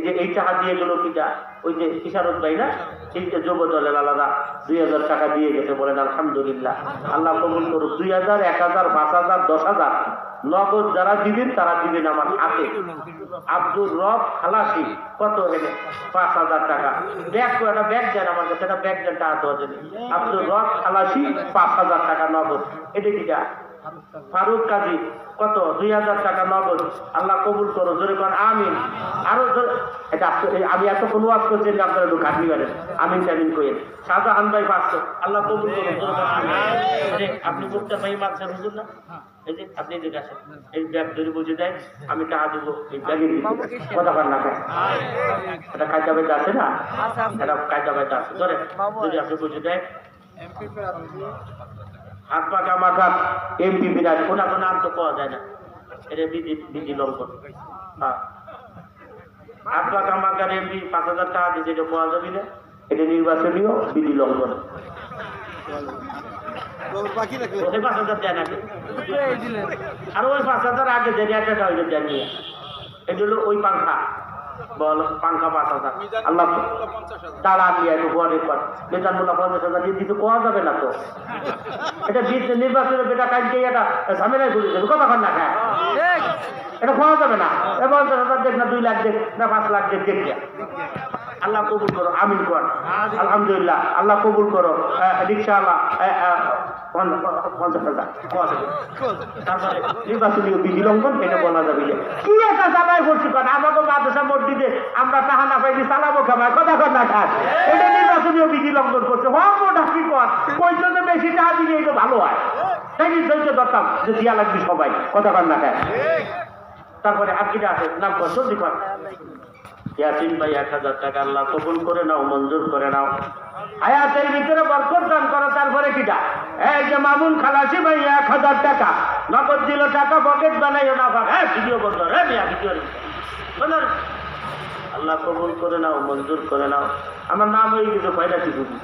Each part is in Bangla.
যে এই টাকা দিয়ে গেল কিটা, ওই যে ইশারত ভাই না, এই যে যুব দলের আলাদা 2000 টাকা দিয়ে গেছে, বলেন আলহামদুলিল্লাহ। আল্লাহ কবুল করুক। 2000, 1000, 5000, 10,000 নগদ যারা দিবেন তারা দিবেন আমার হাতে। আব্দুর রব খালাসি কত এনে 5,000 টাকা। ব্যাগ একটা ব্যাগ দেন আমার কাছে, একটা ব্যাগ দেন টাকা দেওয়ার জন্য। আব্দুর রব খালাসি 5,000 টাকা নগদ। এটা কিটা ফারুক কাজী কত 2000 টাকা নগদ। আল্লাহ কবুল করো, জোরে কোন আমিন। আরো এটা আমি এত কোন ওয়াজ করছি যে আপনারা একটু ঘাটনি পারেন, আমিন টামিন করেন। শাহজাহান ভাই 500, আল্লাহ কবুল করো, জোরে কোন আমিন। আপনি মুক্তা ভাই মারছেন হুজুর না, এই যে আপনি যে গেছেন এই ব্যাগ ধরে বুঝে দেয়, আমি টাকা দেবো এই ব্যাগের কথা পার না খায়। এটা কায়দা বাইতে আছে না, এটা কায়দা বাইতে আছে, ধরে যদি আপনি বুঝে দেয়। হাত পাকা মাথা এমপি বিরাট, ওনার নাম তো পাওয়া যায় না, এটা বিধি লঙ্ঘন। হ্যাঁ, হাত পাকা মাথার এমপি 5,000 টাকা দিয়েছে, এটা পাওয়া যাবে না, এটা নির্বাচনীয় বিধি লঙ্ঘন। 5,000 দেয় নাকি, আর ওই 5,000 আগে দেয় একটা হইলে দেন নিয়ে, এটা হলো ওই পাংখা বল, পাংখা 5,000। আল্লাহ তারা নিয়ে একটু ঘরে কর বেতনমূল্য 50,000 দিয়ে দিতে কোয়া যাবে না তো, এটা নির্বাচনের বেটা কাজকে এটা ঝামেলায় ঘুরে যাবে, কথা কর না খায়, এটা কোয়া যাবে না। 50,000 দেখ না, 2 লাখ দেখ না, 5 লাখ দেখ, দেখ আল্লাহ কবুল করো, আমিন কর আলহামদুলিল্লাহ। আল্লাহ কবুল করো। রিক্সাওয়ালা 50,000, তারপরে নির্বাচনীয় বিধি লঙ্ঘন, এটা বলা যাবে কি একটা জ্বালায় করছি কর। আমাকে মাদ্রাসা মসজিদে আমরা টাকা না পাইনি চালাবো খাবার, কথা কর না খান, এটা নির্বাচনীয় বিধি লঙ্ঘন করছে। হটা কি কর, পর্যন্ত বেশি টাকা দিলে এটা ভালো হয়, তাই ধৈর্য ধরতাম যে দিয়া লাগবে সবাই, কথা কর না খান। তারপরে আর কিটা আছে নাম কর, সবজি কর। ইয়াসিন ভাই 1000 টাকা, আল্লাহ কবুল করে নাও, মঞ্জুর করে নাও, হায়াতের ভিতরে বরকত দান করো। তারপরে কিটা এই যে মামুন খালাসি ভাই 1000 টাকা নগদ দিল, টাকা পকেট বানাইও না, ভিডিও বন্ধ, ভিডিও বন্ধ। আল্লাহ কবুল করে নাও, মঞ্জুর করে নাও। আমার নাম হয়ে গেছে কয়টা কি বুঝি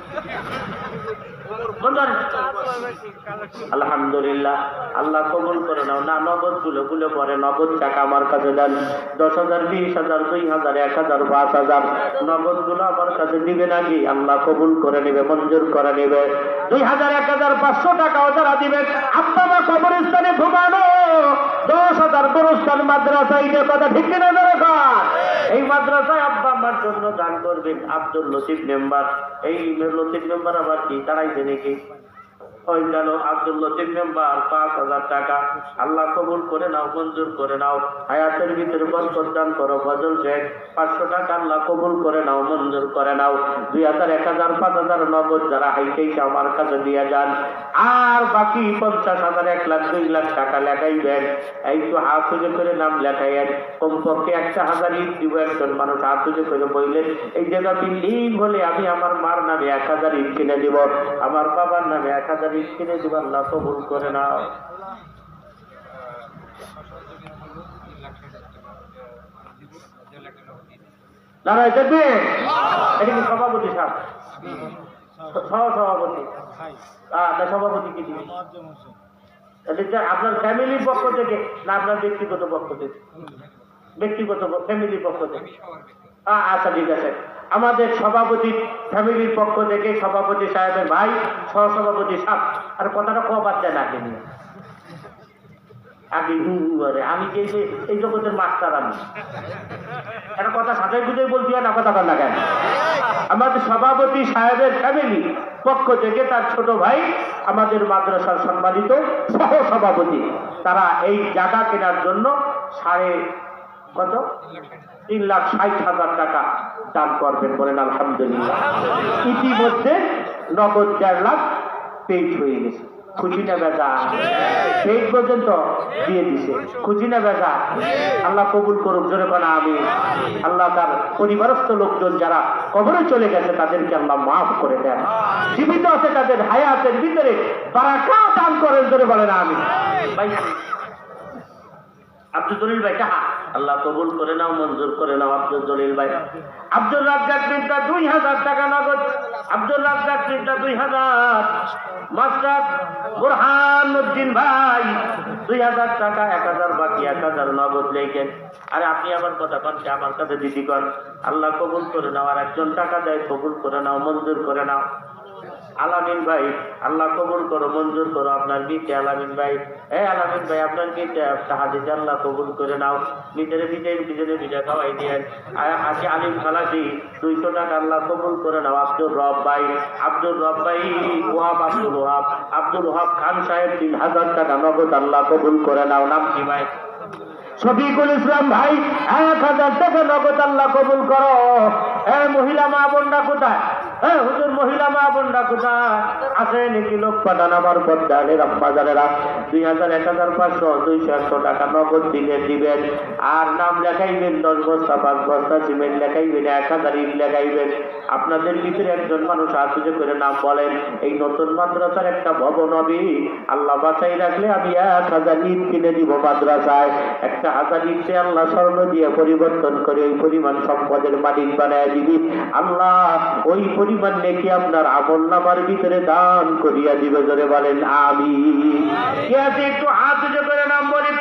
আলহামদুলিল্লাহ। আল্লাহ কবুল করে নাও। না নগদ গুলো পরে নগদ টাকা আমার কাছে দেন, 10,000, 20,000, 2,000, 1,000, 5,000 নগদ গুলো আমার কাছে দিবে নাকি, আল্লাহ কবুল করে নেবে, মঞ্জুর করে নেবে। 2,000, 1,500 টাকাও যারা দিবেন, আব্বা মা কবরস্থানে ঘুমানো, 10,000 গোরস্থান মাদ্রাসায়, যে কথা ঠিক কিনা দরকার, এই মাদ্রাসায় আব্বা আমার জন্য দান করবেন। আব্দুল লতিফ মেম্বার, এই লতিফ মেম্বার আবার কি তারাইছে নাকি, ওই গেল আব্দুল লতিফ মেম্বার 5,000 টাকা, আল্লাহ কবুল করে নাও, মঞ্জুর করে নাও, হায়াতের ভিতরে বরকত দান করো। ফজল শেখ 500 টাকা, আল্লাহ কবুল করে নাও, মঞ্জুর করে নাও। 2,000, 1,000, 5,000 নগদ যারা হাইতেইছে আমার কাছে দিয়ে যান। আর বাকি 50,000, 1 লাখ, 2 লাখ টাকা লেখাইবেন। এই তো হাত উজে করে নাম লেখাইয়েন, কমপক্ষে 1,000 ইট দিব। একজন মানুষ হাত উজে করে বললেন, এই জায়গা বিল্ডিং হলে আমি আমার মার নামে 1,000 ইট কিনে দিব, আমার বাবার নামে 1,000 ইট কিনে দিব। আল্লাহ কবুল করে নাও। নারায় দেখবে এটা কি সভাপতি সাহেব, সভাপতি না, সভাপতি কি দিবে আপনার ফ্যামিলির পক্ষ থেকে না আপনার ব্যক্তিগত পক্ষ থেকে? ব্যক্তিগত ফ্যামিলির পক্ষ থেকে। আচ্ছা ঠিক আছে, আমাদের সভাপতির ফ্যামিলির পক্ষ থেকে সভাপতি সাহেবের ভাই, সহসভাপতি সাহেব, আর কথাটা কবার দেন আগে নিয়ে আগে আমি যে এই জগতের মাস্টার, আমি একটা কথা সাজাই গুজাই বলছি না, কথা বল না কেন? আমাদের সভাপতি সাহেবের ফ্যামিলি পক্ষ থেকে তার ছোট ভাই, আমাদের মাদ্রাসার সম্মানিত সহ সভাপতি, তারা এই জায়গা কেনার জন্য 3,60,000 টাকা দান করবেন, বলেন আলহামদুলিল্লাহ। ইতিমধ্যে নগদ 1.5 লাখ পেইড হয়ে গেছে। খুশি না বেজা? পেইড পর্যন্ত দিয়ে দিছে, খুশি না বেজা? আল্লাহ কবুল করুক, জোরে কোন আমি। আল্লাহ তার পরিবারস্থ লোকজন যারা কবরে চলে গেছে তাদেরকে আল্লাহ মাফ করে দেন, জীবিত আছে তাদের হায়াতের ভিতরে বারাকাত দান করেন, জোরে বলেন আমি। ভাই আব্দুল জলিল ভাই টাকা আল্লাহ কবুল করে নাও, মঞ্জুর করে নাও। আব্দুল জলিল ভাই, আব্দুল রাজ্জাক বিনটা 2,000 টাকা নগদ, আব্দুল রাজ্জাক চিন্তা 2000, মাস্টার বুরহানুদ্দিন ভাই 2000 টাকা, 1000 বাকি, 1000 নগদ লেখেন। আরে আপনি আমার কথা কনছে আমার কাছে দিদি কন, আল্লাহ কবুল করে নাও। আর একজন টাকা দেয়, কবুল করে নাও, মঞ্জুর করে নাও। আলামিন ভাই আল্লাহ কবুল করো, মঞ্জুর করো আপনার গীতে। আলামিন ভাই, আলামিন ভাই আপনার গীতে সাহায্য আল্লাহ কবুল করে নাও। নিজের পিছনে খাওয়াই দিয়ে। আসে আলিম খালাসি 200 টাকা আল্লাহ কবুল করে নাও। আব্দুর রব ভাই ওয়াহাব, আব্দুল ওয়াহাব খান সাহেব 3000 টাকা নগদ আল্লাহ কবুল করে নাও। নাম কি ভাই? শফিকুল ইসলাম ভাই 1000 টাকা নগদ আল্লাহ কবুল করো। মহিলা মা বোনরা কোথায়? হুজুর মহিলা মা বোনরা কোথায় আছে নাকি? লোক পাঠান আমার পদ্মারের বাজারেরা 2000, 1500, 200 টাকা নগদ দিবেন। আর নাম লেখাইবেন 10 বস্তা, 5 বস্তা সিমেন্ট লেখাইবেন, 1000 ইট লেখাইবেন। আপনাদের ভিতরে একজন মানুষ হাত করে নাম বলেন। এই নতুন মাদ্রাসার একটা ভবন হবে, আল্লাহ বাঁচাই রাখলে আমি 1000 ইট কিনে দিব মাদ্রাসায়। 1000 ইটে আল্লাহ স্বর্ণ দিয়ে পরিবর্তন করে ওই পরিমাণ সম্পদের মালিক বানায় দিবি আল্লাহ। ওই পরিমাণ নেকি আপনার আমলনামার ভিতরে দান করিয়া দিবে। জোরে বলেন আমিন। কে আছে একটু হাত উঁচু করে নাম বলি।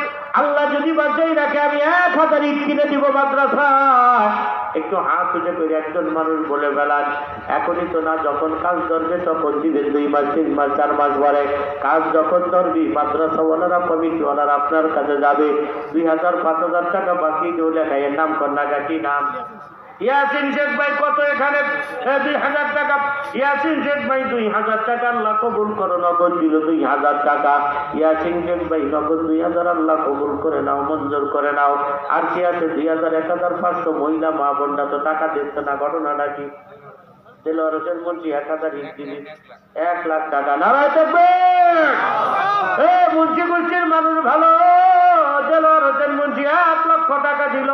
আল্লাহ যদি বাঁচাই রাখে আমি 1000 ইট কিনে দিব মাদ্রাসায়। একটু হাত উঁচু করে একজন মানুষ বলে বেলান, এখনই তো না, যখন কাজ ধরবে তখন দিবেন। 2 মাস, 3 মাস, 4 মাস পরে কাজ যখন ধরবি মাদ্রাসাওয়ালারা, কমিটিওয়ালারা আপনার কাছে যাবে। 2000, 5000 টাকা বাকি কেউ লেখায়। নাম কন্যা কি নাম? ইয়াসিন শেখ ভাই কত এখানে? 2000 টাকা। ইয়াসিন শেখ ভাই 2000 টাকা আল্লাহ কবুল করো, নগদ দিল 2000 টাকা। ইয়াসিন শেখ ভাই নগদ 2000 আল্লাহ কবুল করে নাও, মঞ্জুর করে নাও। আর কি আছে? 2000, 1500 মহিলা মা বোনরা তো টাকা দিচ্ছে না। ঘটনাটা কি? দেলোয়ার হোসেন মন্ত্রী 1000 ইট দিবি, 1 লাখ টাকা। নারায় তাকবীর। মুন্সি গোষ্ঠীর মানুষ ভালো। দেলোয়ার হোসেন মন্ত্রী 1 লক্ষ টাকা দিল,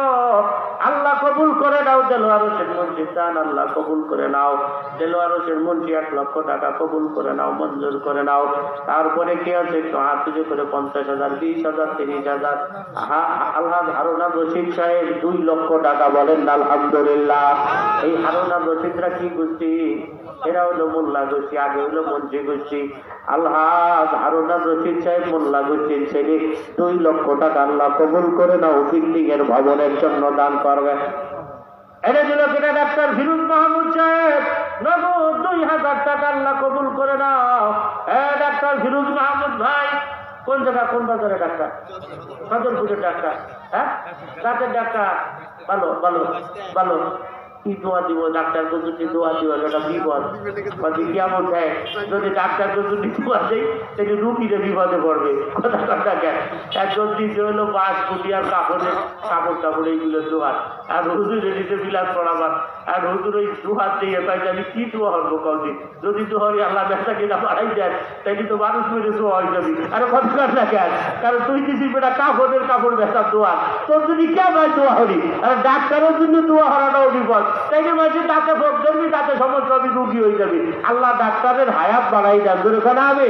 আল্লাহ কবুল করে নাও। দেলোয়ার হোসেন মন্ত্রী চান, আল্লাহ কবুল করে নাও। দেলোয়ার হোসেন মন্ত্রী 1 লক্ষ টাকা কবুল করে নাও, মঞ্জুর করে নাও। তারপরে কে আছে? একটু হাত উঁচু করে 50,000, 20,000, 30,000। আল্লাহ হারুন রশিদ সাহেব 2 লক্ষ টাকা। বলেন আলহামদুলিল্লাহ। এই হারুন রশিদরা কি গোষ্ঠী? এরা হলো মোল্লা গোষ্ঠী, আগে হলো মন্ত্রী গোষ্ঠী। আল্লাহ হারুন রশিদ সাহেব মোল্লা গোষ্ঠীর ছেলে 2 লক্ষ টাকা আল্লাহ কবুল করে নাও, বিল্ডিং এর ভবনের জন্য দান করবে। এটা দিল কিনা ডাক্তার ফিরোজ মাহমুদ সাহেব, নগদ 2000 টাকা আল্লাহ কবুল করে নাও। ডাক্তার ফিরোজ মাহমুদ ভাই কোন জায়গা, কোন বাজারে ডাক্তার? সদরপুরের ডাক্তার। রাতের ডাক্তার। ভালো ভালো ভালো। কি দোয়া দিব? ডাক্তারকে যদি দোয়া দিব এটা বিপদ। কেমন দেয় যদি ডাক্তারকে যদি দোয়া দেয় তাহলে রুগীরা বিপদে পড়বে। কথা কথা কেন? একজন দিতে হলো 5 ফুটি আর কাপড় এইগুলো দোয়ার। আর হুজুরে দিতে বিলাস পড়াবার। আর হুজুর ওই দোহার দিয়ে পাই আমি কি দোয়া হবো কদিন? যদি দোহারি আল্লাহ ব্যবসা কিনা বাড়াই দেয় তাইলে তো মানুষ মেরে দোয়া হয়ে যাবি। আরে কথা কথা কেন? কারণ তুই দিছিস বেটা কাপড় বেচার দোয়ার, তোর যদি কে ভাই দোয়া হরি? আর ডাক্তারের জন্য দোয়া হরাটাও বিপদ। তাইলে মাঝে তাতে ভোগ ধরবি, তাতে সমস্ত আমি রুগী হয়ে যাবি। আল্লাহ ডাক্তারের হায়াত বাড়াই দেন। দুর্ঘটনা হবে।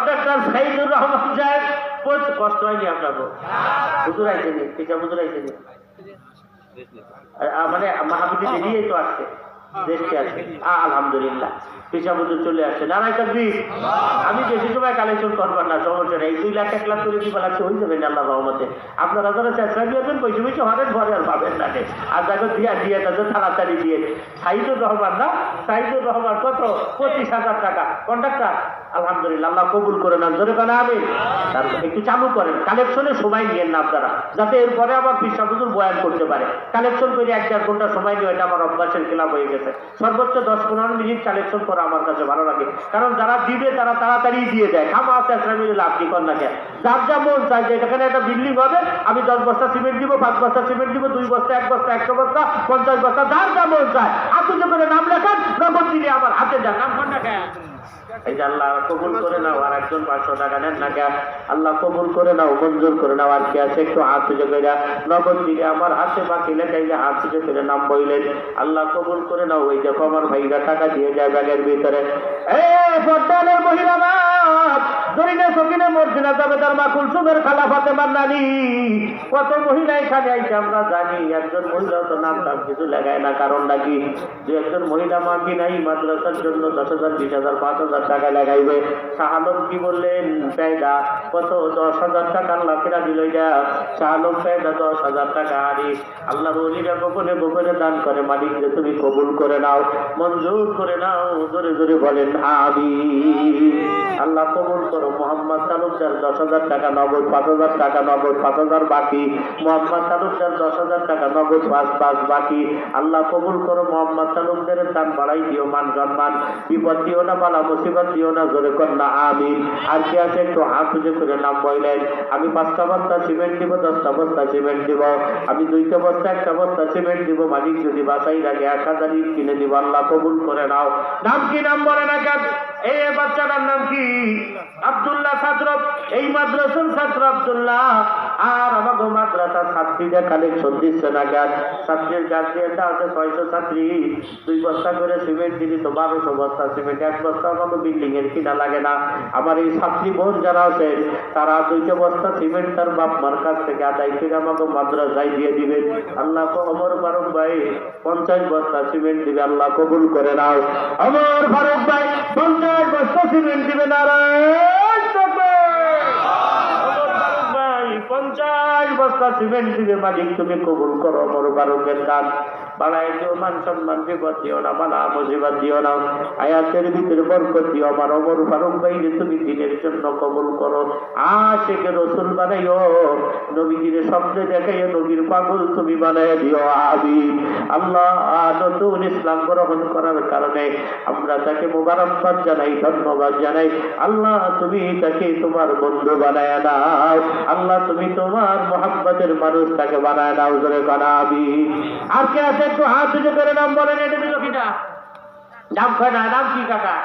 ডাক্তার সাইদুর রহমান সাহেব কষ্ট হয়নি আপনার? হুজুর আইসেনি, পেশা হুজুর আইসেনি, মানে মাহফিলে বেরিয়েই তো আসছে, দেশকে আসছে। আলহামদুলিল্লাহ পেশা হুজুর চলে আসছে। নারাই তাকবীর। আমি বেশি সময় কালেকশন করবার না, সমস্যা নেই। 2 লাখ 1 লাখ করে দিবা লাগছে, হয়ে যাবেন আল্লাহ রহমতে। আপনারা যারা চেষ্টা দিয়েছেন বসে হরেন ভরে আর পাবেন না। আর দেখো দিয়ে তাদের তাড়াতাড়ি দিয়ে। সাইদুর রহমান না, সাইদুর রহমান কত? 25,000 টাকা কন্ট্রাক্টর। আলহামদুলিল্লাহ আল্লাহ কবুল করে নেন। ধরে কেন আমি তারপর একটু চালু করেন, কালেকশনের সময় নিয়েন না আপনারা, যাতে এরপরে আবার পেশা হুজুর বয়ান করতে পারে। কালেকশন করে 1-4 ঘন্টা সময় নিয়ে, এটা আমার অভ্যাসের খেলাফ হয়ে গেছে। সর্বোচ্চ 10-15 মিনিট কালেকশন করা আমার কাছে ভালো লাগে, কারণ যারা দিবে তারা তাড়াতাড়ি দিয়ে দেয়। খামা চেষ্টা মিলে লাভ কি কর না কেন? যার যা মন চাই যে এখানে একটা বিল্ডিং হবে, আমি 10 বস্তা সিমেন্ট দিব, 5 বস্তা সিমেন্ট দিব, 2 বস্তা, 1 বস্তা, 100 বস্তা, 50 বস্তা, যার যা মন চায় হাত উঁচু করে নাম লেখান, নগদ দিলে আমার হাতে যান। নাম কর না কেন? এই যে আল্লাহ কবুল করে নাও। আর একজন 500 টাকা নেন না কেন? আল্লাহ কবুল করে নাও, মঞ্জুর করে নাও। আর কি আছে একটু হাত তুলে কইরা নগদ দিকে আমার হাতে বাকি লেখাই যে হাত তুলে করে নাম বইলেন। আল্লাহ কবুল করে নাও। ওই দেখো আমার ভাইরা টাকা দিয়ে যায় ব্যাগের ভিতরে। পর্দালের মহিলা জরিনা সকিনা মর্জিনা যাবে তার মা কুলসুমের খালা ফাতেমার নানি। কত মহিলা এখানে আইছে আমরা জানি। একজন মহিলা তো নাম টাম কিছু লাগায় না, কারণ নাকি যে একজন মহিলা মা কি নাই মাদ্রাসার জন্য 10,000 20,000 5,000 টাকা লাগাইবে। শাহালম কি বললেন? পেয়দা কত 10,000 টাকা আল্লাহ ফেরা দিল। শাহালম পেয়দা 10,000 টাকা। আরে আল্লাহর ওলিরা গোপনে গোপনে দান করে। মালিক যে তুমি কবুল করে নাও, মঞ্জুর করে নাও। জোরে জোরে বলেন আমিন। আল্লাহ কবুল করো। মোহাম্মদ তালুকদার 10,000 টাকা নগদ, 5,000 টাকা নগদ, 5,000 বাকি। মোহাম্মদ তালুকদার 10,000 টাকা নগদ, 5 বাকি। আল্লাহ কবুল করো। মোহাম্মদ তালুকদারের দান বাড়াই দিও, মান সম্মান, বিপদ দিও না, বালা মুসিবত দিও না। জোরে কর না আমিন। আর কি আছে একটু হাত উঁচু করে নাম বললেন। আমি 5টা বস্তা সিমেন্ট দিব, 10টা বস্তা সিমেন্ট দিব। আমি 2টা বস্তা 1টা বস্তা সিমেন্ট দিব। মালিক যদি বাসাই লাগে 1,000 ইট কিনে দিব। আল্লাহ কবুল করে নাও। নাম কি? নাম বলে না কেন? এই বাচ্চাটার নাম কি? আব্দুল্লাহ ছাত্র। এই মাদ্রাসার ছাত্র আব্দুল্লাহ। আর আমাকে মাদ্রাসা ছাত্রীরা কালেকশন দিচ্ছে না কেন? ছাত্রীর কাছ দিয়ে আছে 600 ছাত্রী 2 বস্তা করে সিমেন্ট দিলি তো 1200 বস্তা সিমেন্ট। 1 বস্তা আমাকে বিল্ডিং এর কিনা লাগে না। আমার এই ছাত্রী বোন যারা আছে তারা 2টা বস্তা সিমেন্ট তার বাপ মার কাছ থেকে আদায় করে আমাকে মাদ্রাসায় দিয়ে দিবেন। আল্লাহ অমর ফারুক ভাই 50 বস্তা সিমেন্ট দিবে। আল্লাহ কবুল করে নাও। অমর ফারুক ভাই 50 বস্তা সিমেন্ট দিবে। নারায়ণ তাকবীর। অমর ফারুক ভাই 50 বস্তা সিমেন্ট দিবে। মালিক তুমি কবুল করো। অমর ফারুকের দান বাড়াই দিও, মান সম্মান, বিপদ দিও না, বালা মুসিবত দিও না। আয়াতের ভিতরে বরকত দিও। আমার অমর ফারুক ভাইরে তুমি দিনের জন্য কবুল করো। আশিকে রাসূল বানাইও, নবীজির স্বপ্নে দেখাইও নবীর পাগল তুমি বানাই দিও। আমিন। আল্লাহ নতুন ইসলাম গ্রহণ করার কারণে আমরা তাকে মুবারকবাদ জানাই, ধন্যবাদ জানাই। আল্লাহ তুমি তাকে তোমার বন্ধু বানায় নাও। আল্লাহ তুমি তোমার মুহাব্বতের মানুষ তাকে বানায় নাও। জোরে করা আমিন। আর কে আছে একটু হাত উঁচু করে নাম বলেন। এটা দিল কিনা? নাম খায় না। নাম কি কাকা?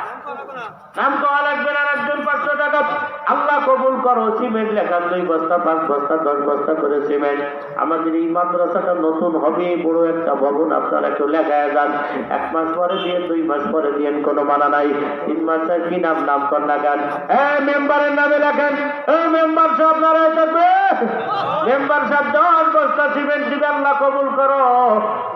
নাম কওয়া লাগবে না। একজন 500 টাকা। আল্লাহ কবুল করো। সিমেন্ট লেখা 2 বস্তা 5 বস্তা 10 বস্তা করে সিমেন্ট। আমাদের এই মাদ্রাসাটা নতুন হবে, বড় একটা ভবন। আপনারা একটু লেখায় যান। 1 মাস পরে দিয়ে 2 মাস পরে দিয়ে কোনো মানা নাই। 3 মাসের কি নাম? নাম কর না গান। মেম্বারের নামে লেখেন। মেম্বার সাহেব নারায় থাকবে। মেম্বার সাহেব 10 বস্তা সিমেন্ট দিবে। আল্লাহ কবুল করো,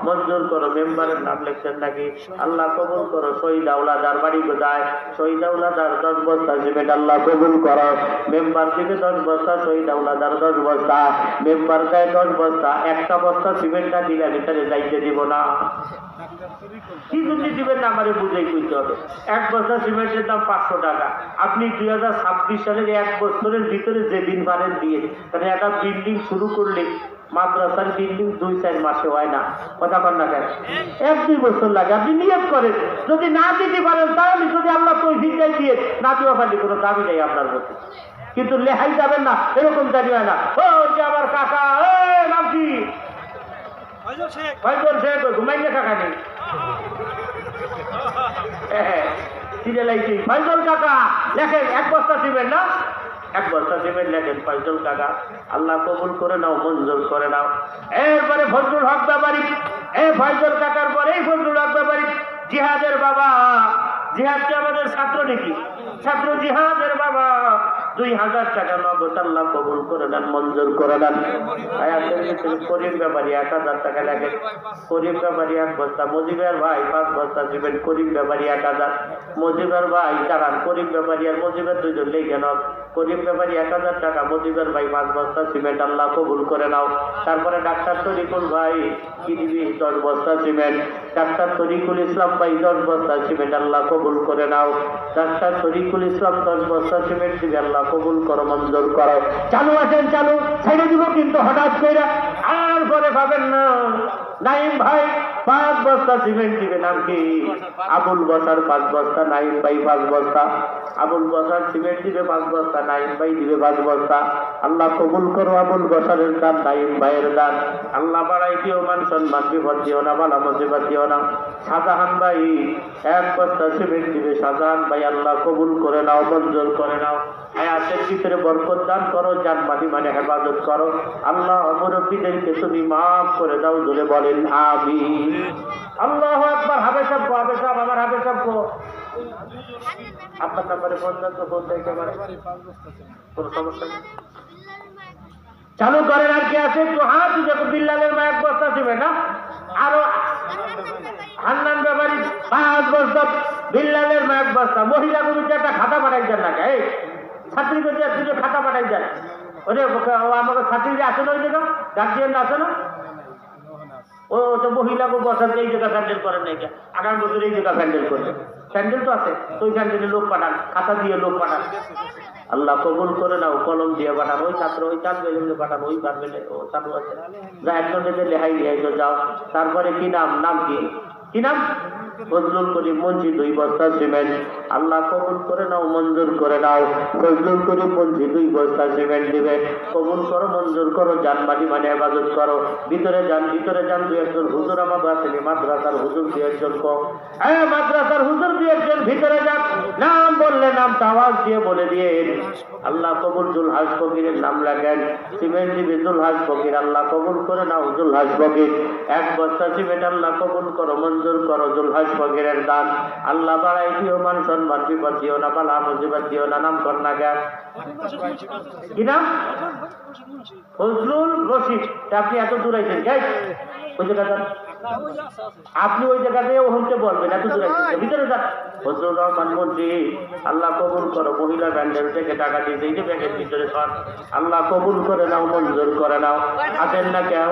মঞ্জুর করো। মেম্বারের নাম লিখছেন নাকি? আল্লাহ কবুল করো। শহীদ আওলাদার বাড়ি কোথায়? শহীদ আওলাদার 10 বস্তা সিমেন্ট। আল্লাহ কবুল করো। মেম্বার দিবে 10 বস্তা, শহীদ আওলাদার 10 বস্তা। মেম্বার দেয় 10 বস্তা। 1টা বস্তা সিমেন্ট না দিলে ভিতরে যাইতে দিব না। কি যদি দিবেন না আমারে বুঝাই কইতে হবে। 1 বস্তা সিমেন্টের দাম 500 টাকা। আপনি 2026 সালের 1 বছরের ভিতরে যেদিন পারেন দিয়ে, তাহলে একটা বিল্ডিং শুরু করলে মাদ্রাসার বিল্ডিং 2-4 মাসে হয় না। কথা বল না কেন? 1-2 বছর লাগে। আপনি নিয়ত করেন, যদি না দিতে পারেন তাহলে যদি আল্লাহ তৌফিক দিয়ে না দেওয়া পারলে কোনো দাবি নেই আপনার প্রতি। কিন্তু লেহাই যাবেন না, এরকম দাবি হয় না। ও যে আমার কাকা, নাম কি? ফয়জল শেখ। ঘুমাইলে কাকা নেই। ফয়জল কাকা লেখেন 1 বস্তা সিমেন্ট না? 1 বস্তা সিমেন্ট লেখেন ফয়জল কাকা। আল্লাহ কবুল করে নাও, মঞ্জুর করে নাও। এরপরে ফজলুল হক ব্যাপারী। ফয়জল কাকার পরে ফজলুল হক ব্যাপারী জিহাদের বাবা। জিহাদ কি আমাদের ছাত্র নাকি? ছাত্র। জিহাদের বাবা 2000 টাকা নগদ। আল্লাহ কবুল করে নেন, মঞ্জুর করে নেন। আয়াতের ভিতরে করিম ব্যাপারী 1000 টাকা লাগে। করিম ব্যাপারী 1 বস্তা। মজিবের ভাই 5 বস্তা সিমেন্ট। করিম ব্যাপারী 1000। মজিবের ভাই দাঁড়ান। করিম ব্যাপারী আর মজিবের 2 জন লেগে নাও। করিম ব্যাপারী 1000 টাকা। মজিবের ভাই 5 বস্তা সিমেন্ট। আল্লাহ কবুল করে নাও। তারপরে ডাক্তার তরিকুল ভাই কি দিবি? 10 বস্তা সিমেন্ট। ডাক্তার তরিকুল ইসলাম ভাই 10 বস্তা সিমেন্ট। আল্লাহ কবুল করে নাও। ডাক্তার তরিকুল ইসলাম 10 বস্তা সিমেন্ট দিবে। আল্লাহ কবুল করো, মঞ্জুর করো। চালু আছেন? চালু ছেড়ে দিব কিন্তু হঠাৎ করে আর পরে পাবেন না। নাইম ভাই 5 বস্তা সিমেন্ট দিবে, নাম কি? আবুল বসার 5 বস্তা, নাইম ভাই 5 বস্তা। আবুল বসার সিমেন্ট দিবে 5 বস্তা, নাইম ভাই দিবে 5 বস্তা। আল্লাহ কবুল করো আবুল বসারের দান, নাইম ভাইয়ের দান। আল্লাহ বাড়াই দিও, মান সম্মান বিপদ দিও না, বালা মুসিবত দিও না। শাহজাহান ভাই 1 বস্তা সিমেন্ট দিবে, শাহজাহান ভাই আল্লাহ কবুল করে নাও, মঞ্জুর করে নাও। হায়াতের ভিতরে বরকত দান করো, জান মাটি মানে হেফাজত করো। আল্লাহ মুরব্বীদেরকে তুমি মাফ করে দাও, জোরে বলেন আমিন। আল্লাহু আকবার। হাফেজ সাহেব, হাফেজ সাহেব, আমার হাফেজ সাহেব আপনার নাম্বারে ফোন দেন তো, ফোন দেখে আমার কোনো সমস্যা নেই, চালু করেন। আর কি আছে একটু হাত দেখো, বিল্লালের মা 1 বস্তা দিবে না, আরো হান্নান ব্যাপারী 5 বস্তা, বিল্লালের মা 1 বস্তা। মহিলা গুরুকে একটা খাতা পাঠাই দেন না, এই ছাত্রী করতে একটু খাতা পাঠাই দেন। ওরে আমাকে ছাত্রী আছে না, ওই জায়গা গার্জিয়ান আছে না, ও তো মহিলাকে বসাতে এই জায়গা প্যান্ডেল করেন না, আগামী বছর এই জায়গা প্যান্ডেল করবে। প্যান্ডেল তো আছে, তো ওই প্যান্ডেলে লোক পাঠান, খাতা দিয়ে লোক পাঠান। আল্লাহ কবুল করে নাও, কলম দিয়ে পাঠান। ওই ছাত্র ওই চালবে পাঠান, ওই পারবে ও চালু আছে, যা একজন লেহাই লিহাই যাও। তারপরে কি নাম, নাম কি, কি নাম? ফজলুল করিম মঞ্জি 2 বস্তা সিমেন্ট। আল্লাহ কবুল করে নাও, মঞ্জুর করে নাও। ফজলুল করিম মঞ্জি 2 বস্তা সিমেন্ট দিবে, কবুল করো, মঞ্জুর করো, জান মাটি মানে হেফাজত করো। ভিতরে যান, ভিতরে যান। 2-1 হুজুর আমাদের আসেনি, মাদ্রাসার হুজুর 2-1 কো, হ্যাঁ মাদ্রাসার হুজুর 2-1 ভিতরে যান। নাম বললে নাম আওয়াজ দিয়ে বলে দিয়ে। আল্লাহ কবুল। জুলহাজ ফকিরের নাম লাগেন, সিমেন্ট দিবে জুলহাজ ফকির। আল্লাহ কবুল করে নাও, জুলহাজ ফকির 1 বস্তা সিমেন্ট আল্লাহ কবুল করো, মঞ্জুর করো, জুলহাজ ফকিরের দান। আল্লাহ বাড়াই দিও, মান সম্মান বিপদ দিও না, বালা মুসিবত দিও না। নাম কর না গা, কি নাম? ফজলুল রশিদ। আপনি এত দূর আইছেন, ওই জায়গাটা আপনি ওই জায়গাতে ওখানে বলবেন, এত দূর আইছেন, ভিতরে যান। ফজলুর রহমান মন্ত্রী আল্লাহ কবুল করো, মহিলা ব্যান্ডেল থেকে টাকা দিয়ে এই যে ব্যাগের ভিতরে সর। আল্লাহ কবুল করে নাও, মঞ্জুর করে নাও। আসেন না কেউ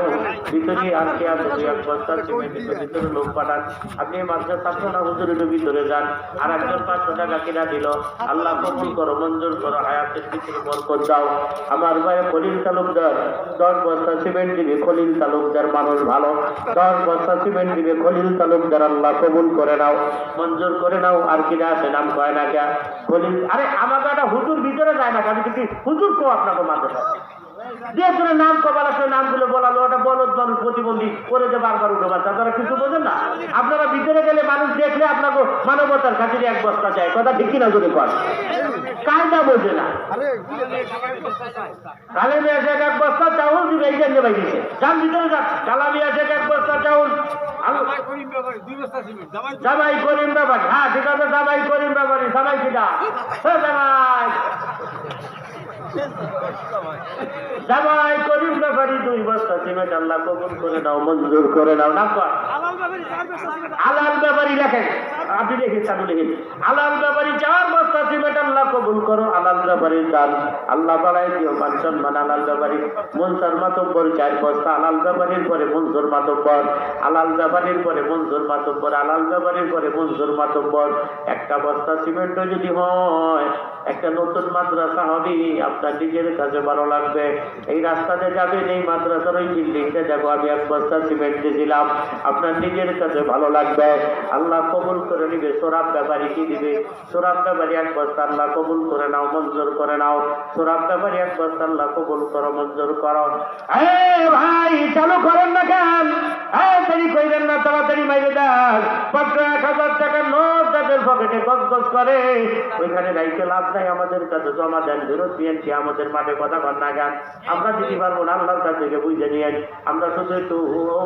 ভিতরে, আজকে আছে 2-1 বস্তা সিমেন্টের ভিতরে লোক পাঠান। আপনি মাদ্রাসা ছাত্র না, হুজুরের ভিতরে যান। আর একজন 500 টাকা কিনা দিল। আল্লাহ কবুল করো, মঞ্জুর করো, হায়াতের ভিতরে বরকত দাও। আমার ভাই খলিল তালুকদার 10 বস্তা সিমেন্ট দিবে, খলিল তালুকদার মানুষ ভালো, 10 বস্তা সিমেন্ট দিবে খলিল তালুকদার। আল্লাহ কবুল করে নাও, মঞ্জুর করে নাও। আর কিনা আছে, নাম কয় না কে খলিল? আরে আমাকে একটা হুজুর ভিতরে যায় না, আমি কিন্তু হুজুর কো আপনাকে মাদ্রাসা দিয়ে নাম কবার আসলে নামগুলো বলালো, ওটা বলদ মানুষ প্রতিবন্ধী করে যে বারবার উঠে পারছে, আপনারা কিছু বোঝেন না। আপনারা ভিতরে গেলে মানুষ দেখলে আপনাকে মানবতার খাতিরে 1 বস্তা চায়, কথা ঠিক কিনা যদি কর, কায়দা বোঝে না। কালেমে এসে 1 বস্তা চাউল দিবে, এই জন্য ভাই দিচ্ছে, যান ভিতরে যান। কালামি এসে 1 বস্তা চাউল। জামাই করিম ব্যাপারী, হ্যাঁ ঠিক আছে, জামাই করিম ব্যাপারী। জামাই কিনা জামাই, জামাই করিম ব্যাপারী 2 বস্তা সিমেন্ট আল্লাহ কবুল করে নাও, মঞ্জুর করে নাও। নাম কর আলাল ব্যাপারী, লেখেন আপনি, দেখেন চালু লিখেন। আলাল ব্যাপারী 4 বস্তা সিমেন্ট আল্লাহ কবুল করো, আলাল ব্যাপারীর দান। আল্লাহ বাড়াই দিও, মান সম্মান। আলাল ব্যাপারী মনসার মাতব্বর 4 বস্তা, আলাল ব্যাপারীর পরে মনসুর মাতব্বর, আলাল ব্যাপারীর পরে মনসুর মাতব্বর, আলাল ব্যাপারীর পরে মনসুর মাতব্বর। 1 বস্তা সিমেন্ট যদি হয়, একটা নতুন মাদ্রাসা হবে, আপনার নিজের কাছে ভালো লাগবে। এই রাস্তাতে যাবেন, এই মাদ্রাসার ওই বিল্ডিংটা যাবো, আমি 1 বস্তা সিমেন্ট দিয়েছিলাম, আপনার নিজের কাছে ভালো লাগবে। আল্লাহ কবুল করে নিবে। সোরাব ব্যাপারী কি দিবে? সোরাব ব্যাপারী 1 বস্তা আল্লাহ কবুল করে নাও, মঞ্জুর করে নাও। সোরাব ব্যাপারী 1 বস্তা আল্লাহ কবুল করো, মঞ্জুর করো। ভাই চালু করেন না কেন? দেরি কইলেন না, তাড়াতাড়ি মাইরে দেন। 1000 টাকার নোট তাদের পকেটে গজগজ করে, ওইখানে রাইতে লাভ নাই, আমাদের কাছে জমা দেন, ফেরত দিয়েন। আমাদের মাঠে কথা কর না গান, আমরা দিতে পারবো না, আল্লাহর কাছ থেকে বুঝে নিয়েন। আমরা শুধু একটু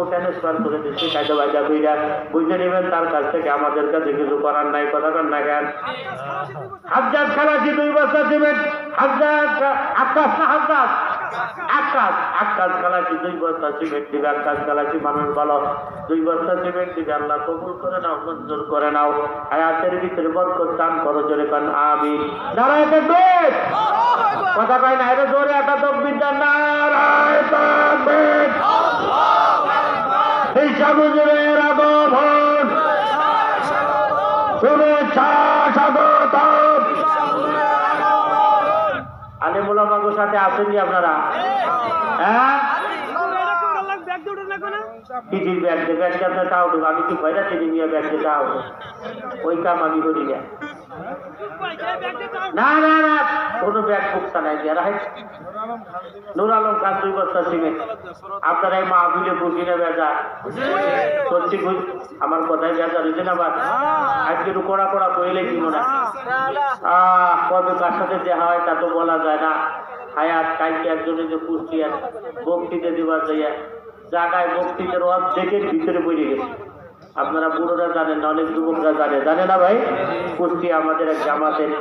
ট্রান্সফার করে দিচ্ছি, কায়দা বায়দা কইরা বুঝে নেবেন, তার কাছ থেকে আমাদের কাছে কিছু করার নাই, কথা কর না গান। হাজ্জাজ খালাসি 2 বস্তা সিমেন্ট, হাজ্জাজ আকাশ না হাজ্জাজ আকাশ খালাসি 2 বস্তা সিমেন্ট দিবে। আকাশ খালাসি মানুষ ভালো, 2 বস্তা সিমেন্ট দিবে। আল্লাহ কবুল করে নাও, মঞ্জুর করে নাও। হায়াতের ভিতরে বরকত দান করো, জোরে কান আমিন। নারায়ে তাকবীর, কথা কয় না, এটা জোরে একটা তাকবীর দেন। নারায়ে তাকবীর, এই সামুজুরের আগমন, শুভেচ্ছা স্বাগতম। আলেম ওলামার সাথে আছেন কি আপনারা? হ্যাঁ, চিঠির ব্যাগ দিয়ে ব্যাগ দিয়ে টাও দেবো, আমি কি ভয়টা চিঠি নিয়ে ব্যাগ দিয়ে টাও ওই কাম আমি করি না। না না না, কোনো ব্যাগ বুকসা নাই দিয়া রাখ। নুর আলম খান 2 বস্তা সিমেন্ট। আপনারা এই মাহফিলে বুঝি না বেজা, সত্যি আমার কথাই বেজা হইছে না বাদ। আজকে একটু কড়া কড়া কইলে দিব না, কবে কার সাথে দেখা হয় তা তো বলা যায় না। হায়াত কালকে একজনে যে কুষ্টিয়ার বক্তৃতা দিবার যাইয়া জায়গায় বক্তৃতার অর্ধেকের ভিতরে পড়ে গেছে। আপনারা পুরোরা জানেন না, অনেক যুবকরা জানে না ভাই। কুষ্টিয়া আমাদের এক জামাতের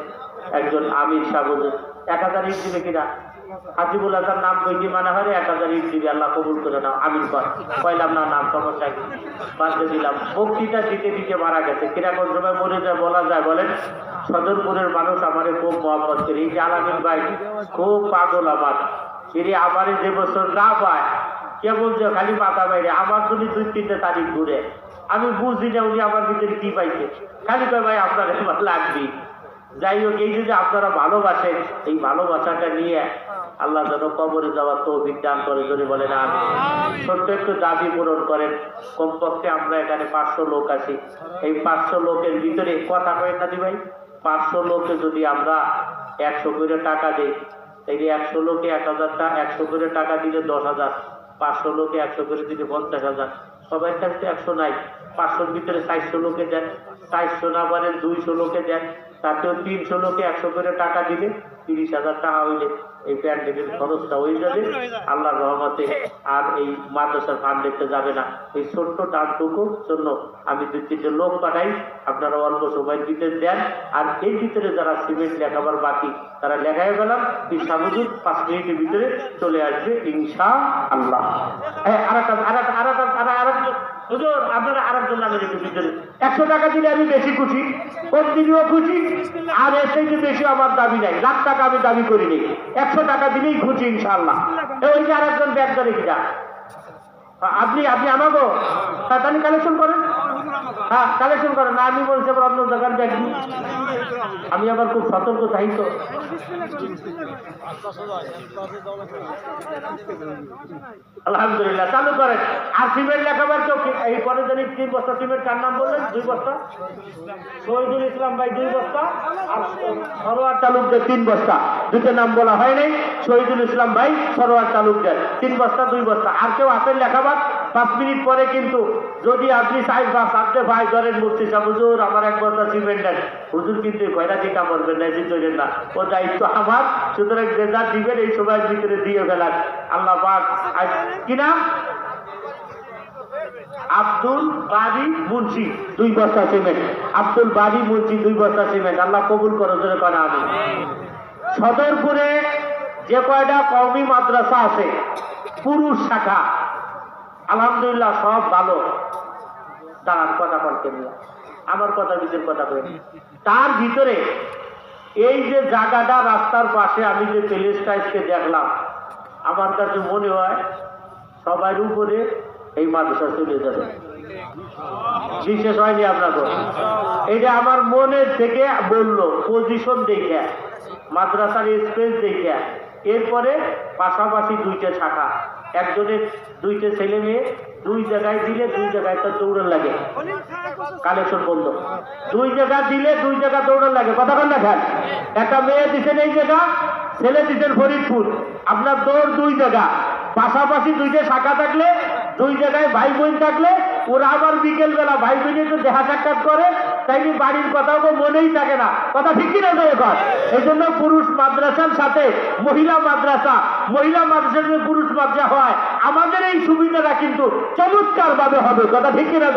একজন আমির সাহেব 1000 ইট দিবে কিনা, হাজিবুল হাসান নাম কইটি মানা হয় 1000 ইট দিবে, আল্লাহ কবুল করে নাও আমিন কইলাম না, নাম সমস্যা কি বাদ দিলাম। বক্তৃতা দিতে দিতে মারা গেছে। কিরকম সময় মরে যায় বলা যায় বলেন? সদরপুরের মানুষ আমারে খুব মহব্বত করে, এই যে আলামিন ভাই খুব পাগল আমার। তিনি আমারে যে বছর না পায় কে বলছে খালি মাথা বাইরে, আমার যদি 2-3 তারিখ ঘুরে আমি বুঝি না উনি আমার ভিতরে কি পাইছে, খালি কয় ভাই আপনার এবার লাগবে। যাই হোক, এই যে আপনারা ভালোবাসেন, এই ভালোবাসাটা নিয়ে আল্লাহ যেন কবরে যাওয়ার তৌফিক দান করে, যদি বলেন আমি ছোট্ট একটু দাবি পূরণ করেন। কমপক্ষে আমরা এখানে 500 লোক আছি, এই 500 লোকের ভিতরে কথা কয়েন না দি ভাই, 500 লোকে যদি আমরা 100 করে টাকা দিই, এই যে 100 লোকে 1000 টাকা, 100 করে টাকা দিলে 10,000, 500 লোকে 100 করে দিলে 50,000। সবাই কাছে 100 নাই, 500-র ভিতরে 400 লোকে দেন, 400 না পারেন 200 লোকে দেন, তাতেও 300 লোকে 100 করে টাকা দিলে 30,000 টাকা হইলে এই প্যান্ডেলের খরচটা হয়ে যাবে আল্লাহর রহমতে। আর এই মাদ্রাসার ফান্ড দেখতে যাবে না। এই ছোট্ট দানটুকুর জন্য আমি 2-3 লোক পাঠাই, আপনারা অল্প সময় দিতে দেন। আর এই ভিতরে যারা সিমেন্ট লেখাবার বাকি তারা লেখাই গেলাম, সামুদুর 5 মিনিটের ভিতরে চলে আসবে ইনশাআল্লাহ। হুজুর আপনারা আরেকজন নামের একটু ভিতরে 100 টাকা দিলে আমি বেশি খুশি, প্রতিদিনও খুশি, আর এর থেকে বেশি আমার দাবি নাই, লাখ টাকা আমি দাবি করিনি, 100 টাকা দিলেই খুশি ইনশাআল্লাহ। ওই যে আরেকজন ব্যাগ ধরে কিনা আপনি আমাকে তাড়াতাড়ি কালেকশন করেন, হ্যাঁ কালেকশন করেন না, আমি বলছি আবার অন্য জায়গার ব্যাগ নিই, আমি আবার খুব সতর্ক চাই তো। আলহামদুলিল্লাহ, চালু করেন। আর সিমেন্ট লেখাবার কেউ এই পরে জানি 3 বস্তা সিমেন্ট, কার নাম বললেন? 2 বস্তা শহীদুল ইসলাম ভাই 2 বস্তা, আর সরোয়ার তালুকদার 3 বস্তা। 2টা নাম বলা হয় নাই, শহীদুল ইসলাম ভাই, সরোয়ার তালুকদার 3 বস্তা 2 বস্তা। আর কেউ আসেন লেখাবার? 5 মিনিট পরে কিন্তু যদি আপনি সাথে ভাই ধরেন মুফতি সাহেব হুজুর আমার 1 বস্তা সিমেন্ট দেন, হুজুর কিন্তু খয়রাতি কাম করবেন না, জিতেন না, ও দায়িত্ব আমার। সুতরাং যে যা দিবেন এই সময়ের ভিতরে দিয়ে ফেলান। আল্লাহ পাক কি নাম? আব্দুল বারি মুন্সি 2 বস্তা সিমেন্ট, আব্দুল বারি মুন্সি 2 বস্তা সিমেন্ট, আল্লাহ কবুল করো জোরে করা আমি। সদরপুরে যে কয়টা কওমি মাদ্রাসা আছে পুরুষ শাখা, আলহামদুলিল্লাহ সব ভালো। দাঁড়ান কথা বলতে নিয়ে আমার কথা নিজের কথা বলি, তার ভিতরে এই যে জায়গাটা রাস্তার পাশে আমি যে প্যালেস্টাইনকে দেখলাম, আমার কাছে মনে হয় সবার উপরে এই মাদ্রাসা চলে যাবে। বিশেষ হয়নি আপনাকে, এটা আমার মনের থেকে বললো, পজিশন দেখে, মাদ্রাসার স্পেস দেখে। এরপরে পাশাপাশি 2টা শাখা, একজনের 2টা ছেলে মেয়ে, 2 জায়গায় দিলে 2 জায়গায় তার দৌড়ান লাগে, কালেকশন বন্ধ। 2 জায়গা দিলে 2 জায়গা দৌড়ান লাগে, কথা বল না খান। একটা মেয়ে দিচ্ছেন এই জায়গা, ছেলে দিচ্ছেন ফরিদপুর, আপনার দৌড় 2 জায়গা। পাশাপাশি 2টা শাখা থাকলে, 2 জায়গায় ভাই বোন থাকলে, ওরা আবার বিকেল বেলা ভাই বোন একটু দেখা সাক্ষাৎ করে, তাইলে বাড়ির কথাও মনেই থাকে না, কথা ঠিক কিনা? এই জন্য পুরুষ মাদ্রাসার সাথে মহিলা মাদ্রাসা, মহিলা মাদ্রাসার যে পুরুষ মাদ্রাসা হয়, আমাদের এই সুবিধাটা কিন্তু চমৎকার ভাবে হবে, কথা ঠিক কিনা?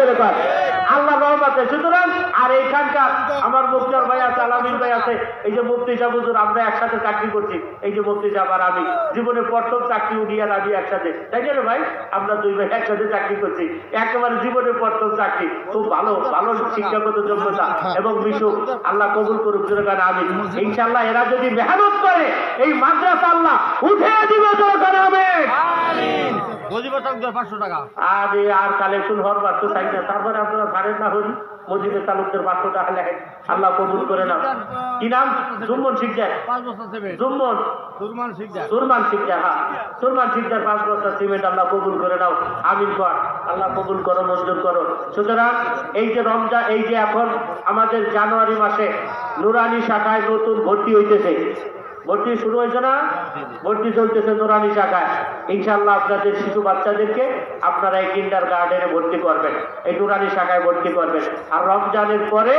আল্লাহ রহমতে। সুতরাং আর এইখানকার আমার মুক্তার ভাই আছে, আলামিন ভাই আছে, এই যে মুফতি সাহেব হুজুর, আমরা একসাথে চাকরি করছি, এই যে মুফতি সাহেব আর আমি, জীবনে প্রথম চাকরি উনি আর আমি একসাথে, তাই না ভাই? আমরা 2 ভাই একসাথে চাকরি করছি, একেবারে জীবনে প্রথম চাকরি। খুব ভালো ভালো শিক্ষাগত যোগ্যতা এবং মিশুক, আল্লাহ কবুল করুক জোরে আমি। ইনশাআল্লাহ এরা যদি মেহনত করে এই মাদ্রাসা আল্লাহ উঠে দিবে জোরে আমিন। আর কালেকশন হওয়ার বাড়তে চাই না, তারপরে আপনারা ছাড়েন না হরি মজিদের তালুকদের 500 টাকা লেখেন, আল্লাহ কবুল করে নাও। কি নাম? জুম্মন শিকদার। জুম্মন সুরমান শিকদার। হ্যাঁ, সুরমান শিকদার 5 বস্তা সিমেন্ট আল্লাহ কবুল করে নাও। আমিন কর, আল্লাহ কবুল করো, মঞ্জুর করো। সুতরাং এই যে রমজান, এই যে এখন আমাদের জানুয়ারি মাসে নুরানি শাখায় নতুন ভর্তি হইতেছে, ভর্তি শুরু হয়েছে না? ভর্তি চলতেছে নুরানি শাখায়। ইনশাআল্লাহ আপনাদের শিশু বাচ্চাদেরকে আপনারা এই কিন্ডার গার্ডেনে ভর্তি করবেন, এই নুরানি শাখায় ভর্তি করবেন। আর রমজানের পরে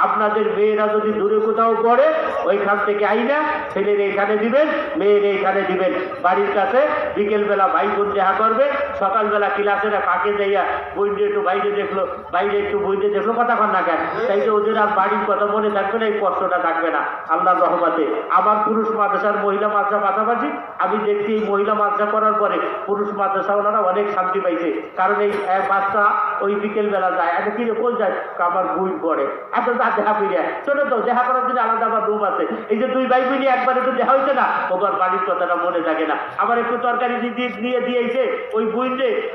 আপনাদের মেয়েরা যদি দূরে কোথাও পড়ে, ওইখান থেকে আইনা ছেলের এইখানে দিবেন, মেয়ের এইখানে দিবেন। বাড়ির কাছে বিকেলবেলা ভাই বোন দেখা করবে, সকালবেলা ক্লাসেরা ফাঁকে যাইয়া বইন্ডে একটু বাইরে দেখলো, বাইরে একটু বইন্ডে দেখলো, কথা কন না কেন? তাই যে ওদের আর বাড়ির কথা মনে থাকবে না, এই কষ্টটা থাকবে না আল্লাহর রহমতে। আমার পুরুষ মাদ্রাসার মহিলা মাদ্রাসা পাশাপাশি আমি দেখছি এই মহিলা মাদ্রাসা করার পরে পুরুষ মাদ্রাসাওয়ালারা অনেক শান্তি পাইছে। কারণ এই বাচ্চা ওই বিকেলবেলা যায়, আচ্ছা কি রে কই যায়? আমার বই পড়ে, এত যা দেখা ফিরে ছোট তো দেখা করার জন্য আলাদা আমার রুম আছে। এই যে 2 ভাই মিলে একবার একটু দেখা হয়েছে না, ওবার বাড়ির কথাটা মনে থাকে না। আবার একটু তরকারি নিয়ে দিয়েছে ওই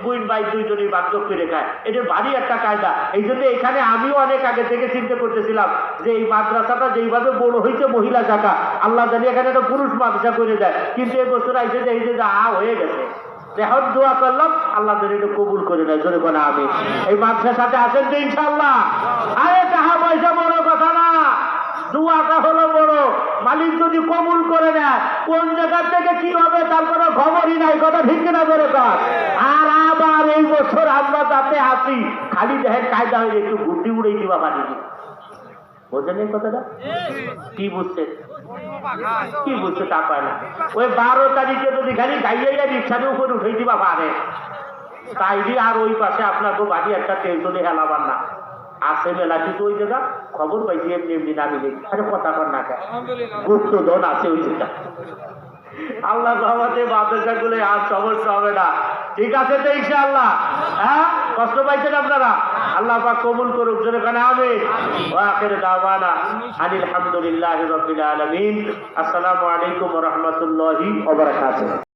বুইন ভাই দুইজনই বাধ্য করে খায়। এটা ভারী একটা কায়দা। এই জন্য এখানে আমিও অনেক আগে থেকে চিন্তা করতেছিলাম যে এই মাদ্রাসাটা যেইভাবে বড় হয়েছে মহিলা শাখা, আল্লাহ জানি এখানে একটা পুরুষ মাদ্রাসা করে দেয়। কিন্তু এই বছর আইসে যে এই যে হয়ে গেছে, এখন দোয়া করলাম আল্লাহ যেন এটা কবুল করে নেয়। জোরে বলে আমি এই মাদ্রাসার সাথে আছেন তো ইনশাআল্লাহ? আরে টাকা পয়সা বড় কথা না, দুয়াটা হলো বড়। মালিক যদি কবুল করে নেয়, কোন জায়গা থেকে কি হবে তার কোনো খবরই নাই, কথা ঠিক কিনা করে কর। আর আবার এই বছর আমরা যাতে আসি, খালি দেখেন কায়দা হয়ে একটু ঘুরতে উড়েই দিবা পানি। বোঝেন এই কথাটা? কি বুঝছে? কি বুঝছে তা পায় না। ওই 12 তারিখে যদি খালি গাইয়া রিক্সার উপরে উঠে দিবা পারে, তাই আর ওই পাশে আপনার বাড়ি একটা টেনশনে হেলাবার না আছে মেলা কিছু ওই জায়গা খবর পাইছি এমনি এমনি নামি নেই। আরে কথা কর না কেন, গুপ্ত ধন আছে ওই জায়গা। আল্লাহ রহমতে মাদ্রাসা গুলো আর সমস্যা হবে না। ঠিক আছে তো ইনশাআল্লাহ? হ্যাঁ, কষ্ট পাইছেন আপনারা? আল্লাহ পাক কবুল করুক। যেখানে আমিন। ওয়া আখির দাওয়ানা আলহামদুলিল্লাহি রাব্বিল আলামিন। আসসালামু আলাইকুম ওয়া রাহমাতুল্লাহি ওয়া বারাকাতুহু।